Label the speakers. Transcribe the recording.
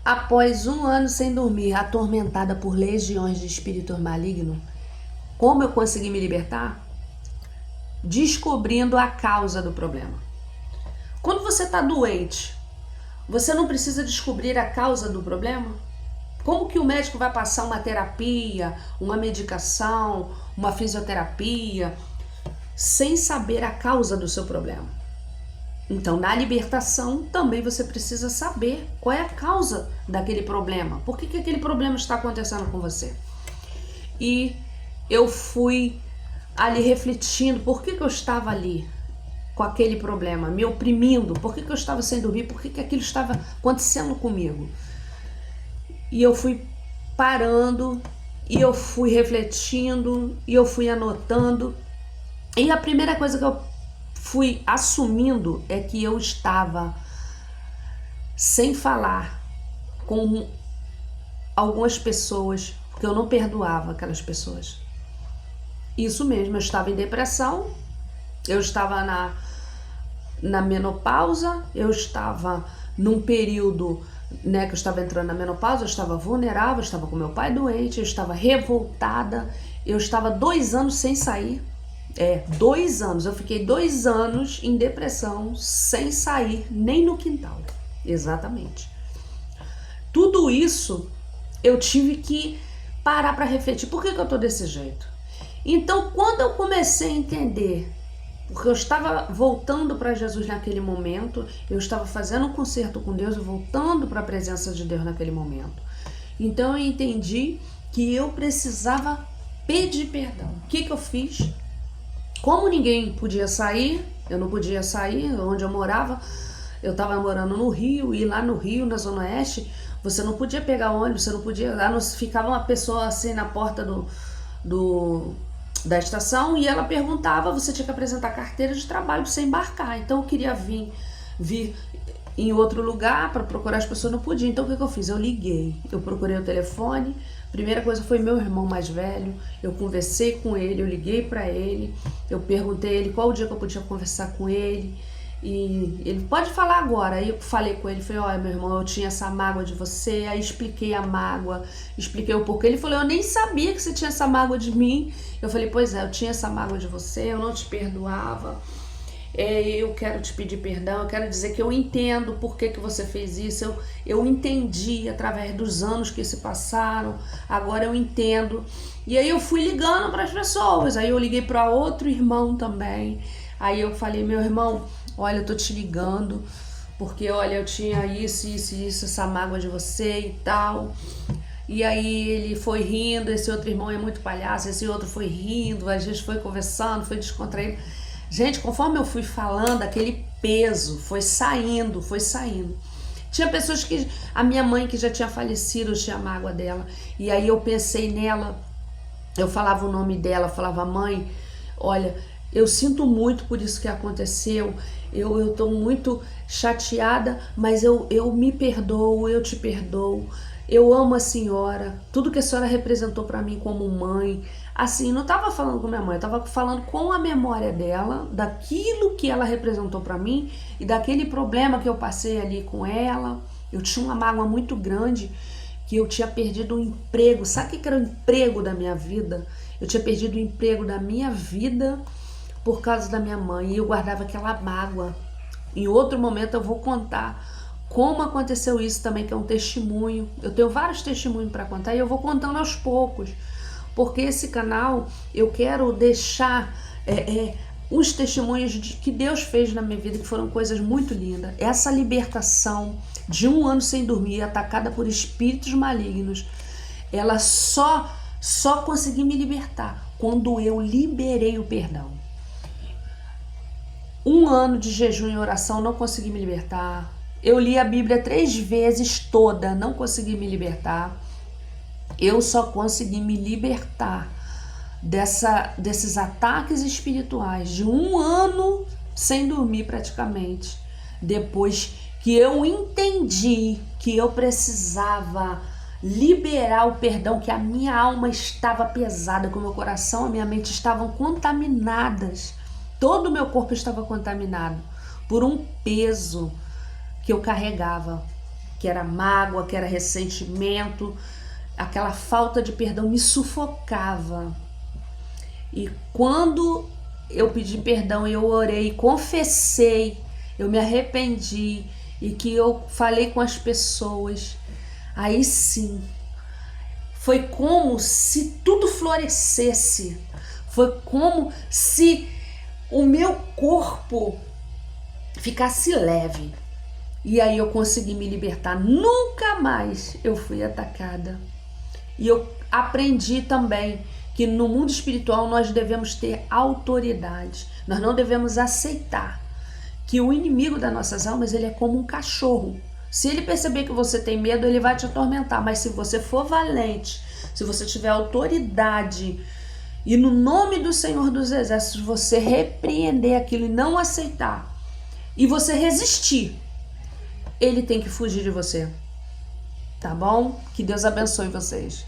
Speaker 1: Após um ano sem dormir, atormentada por legiões de espíritos malignos, como eu consegui me libertar? Descobrindo a causa do problema. Quando você está doente, você não precisa descobrir a causa do problema? Como que o médico vai passar uma terapia, uma medicação, uma fisioterapia, sem saber a causa do seu problema? Então, na libertação, também você precisa saber qual é a causa daquele problema. Por que aquele problema está acontecendo com você? E eu fui ali refletindo, por que eu estava ali com aquele problema, me oprimindo, por que eu estava sem dormir, por que aquilo estava acontecendo comigo. E eu fui parando, e eu fui refletindo, e eu fui anotando. E a primeira coisa que eu fui assumindo é que eu estava sem falar com algumas pessoas, porque eu não perdoava aquelas pessoas. Isso mesmo, eu estava em depressão, eu estava na menopausa, eu estava num período, né, que eu estava entrando na menopausa, eu estava vulnerável, eu estava com meu pai doente, eu estava revoltada, eu estava 2 anos sem sair. 2 anos, eu fiquei 2 anos em depressão, sem sair nem no quintal, exatamente. Tudo isso eu tive que parar para refletir, por que eu tô desse jeito? Então, quando eu comecei a entender, porque eu estava voltando para Jesus naquele momento, eu estava fazendo um concerto com Deus e voltando para a presença de Deus naquele momento. Então eu entendi que eu precisava pedir perdão. O que eu fiz? Como ninguém podia sair, eu não podia sair onde eu morava, eu estava morando no Rio, e lá no Rio, na Zona Oeste, você não podia pegar ônibus, você não podia, lá ficava uma pessoa assim na porta da estação, e ela perguntava, você tinha que apresentar carteira de trabalho para você embarcar. Então eu queria vir em outro lugar para procurar as pessoas, não podia. Então o que eu fiz? Eu liguei, eu procurei o telefone. Primeira coisa foi meu irmão mais velho, eu conversei com ele, eu liguei para ele, eu perguntei a ele qual o dia que eu podia conversar com ele, e ele, pode falar agora. Aí eu falei com ele, falei, olha meu irmão, eu tinha essa mágoa de você, aí expliquei a mágoa, expliquei o porquê. Ele falou, eu nem sabia que você tinha essa mágoa de mim. Eu falei, pois é, eu tinha essa mágoa de você, eu não te perdoava. Eu quero te pedir perdão, eu quero dizer que eu entendo por que você fez isso, eu entendi através dos anos que se passaram, agora eu entendo. E aí eu fui ligando para as pessoas, aí eu liguei para outro irmão também, aí eu falei, meu irmão, olha, eu tô te ligando, porque olha, eu tinha isso, essa mágoa de você e tal. E aí ele foi rindo, esse outro irmão é muito palhaço, esse outro foi rindo, a gente foi conversando, foi descontraindo. Gente, conforme eu fui falando, aquele peso foi saindo, foi saindo. Tinha pessoas que, a minha mãe que já tinha falecido, eu tinha mágoa dela, e aí eu pensei nela, eu falava o nome dela, falava, mãe, olha, eu sinto muito por isso que aconteceu, eu tô muito chateada, mas eu me perdoo, eu te perdoo, eu amo a senhora, tudo que a senhora representou para mim como mãe. Assim, não estava falando com minha mãe, eu estava falando com a memória dela, daquilo que ela representou para mim e daquele problema que eu passei ali com ela. Eu tinha uma mágoa muito grande, que eu tinha perdido o emprego. Sabe o que era o emprego da minha vida? Eu tinha perdido o emprego da minha vida por causa da minha mãe, e eu guardava aquela mágoa. Em outro momento eu vou contar como aconteceu isso também, que é um testemunho. Eu tenho vários testemunhos para contar e eu vou contando aos poucos, porque esse canal eu quero deixar os testemunhos que Deus fez na minha vida, que foram coisas muito lindas. Essa libertação de 1 ano sem dormir, atacada por espíritos malignos, ela só consegui me libertar quando eu liberei o perdão. 1 ano de jejum e oração, não consegui me libertar. Eu li a Bíblia 3 vezes toda, não consegui me libertar. Eu só consegui me libertar desses ataques espirituais de 1 ano sem dormir praticamente, depois que eu entendi que eu precisava liberar o perdão, que a minha alma estava pesada, que o meu coração, a minha mente estavam contaminadas, todo o meu corpo estava contaminado por um peso que eu carregava, que era mágoa, que era ressentimento, aquela falta de perdão me sufocava. E quando eu pedi perdão, eu orei, confessei, eu me arrependi e que eu falei com as pessoas, aí sim, foi como se tudo florescesse, foi como se o meu corpo ficasse leve. E aí eu consegui me libertar. Nunca mais eu fui atacada. E eu aprendi também que no mundo espiritual nós devemos ter autoridade. Nós não devemos aceitar que o inimigo das nossas almas, ele é como um cachorro. Se ele perceber que você tem medo, ele vai te atormentar. Mas se você for valente, se você tiver autoridade e no nome do Senhor dos Exércitos você repreender aquilo e não aceitar, e você resistir, ele tem que fugir de você. Tá bom? Que Deus abençoe vocês.